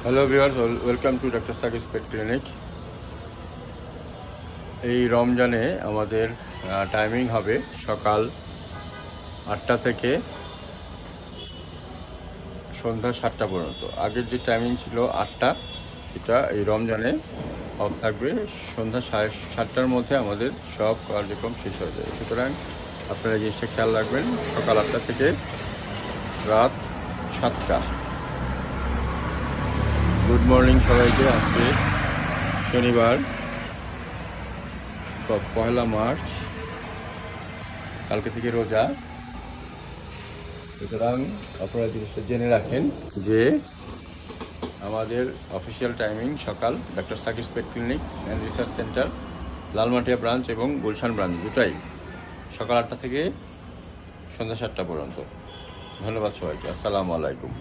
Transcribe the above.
Hello viewers, welcome to doctor Sakib pet clinic. এই রমজানে আমাদের টাইমিং হবে সকাল 8টা থেকে সন্ধ্যা 7টা পর্যন্ত। আগের যে টাইমিং ছিল 8টা, সেটা এই রমজানে অফ থাকবে। সন্ধ্যা 7টার মধ্যে আমাদের সব কার্যক্রম শেষ হয়ে যাবে। সুতরাং আপনারা জিনিসটা খেয়াল রাখবেন, সকাল 8টা থেকে রাত 7টা। গুড মর্নিং সবাইকে। আজকে শনিবার, 1 মার্চ, কালকে থেকে রোজা। সুতরাং আপনারা জিনিসটা জেনে রাখেন যে আমাদের অফিসিয়াল টাইমিং সকাল doctor Sakib pet clinic and research centre, Lalmatia branch এবং গুলশান ব্রাঞ্চ দুটাই সকাল 8টা থেকে সন্ধ্যা 7টা পর্যন্ত। ধন্যবাদ সবাইকে। আসসালামু আলাইকুম।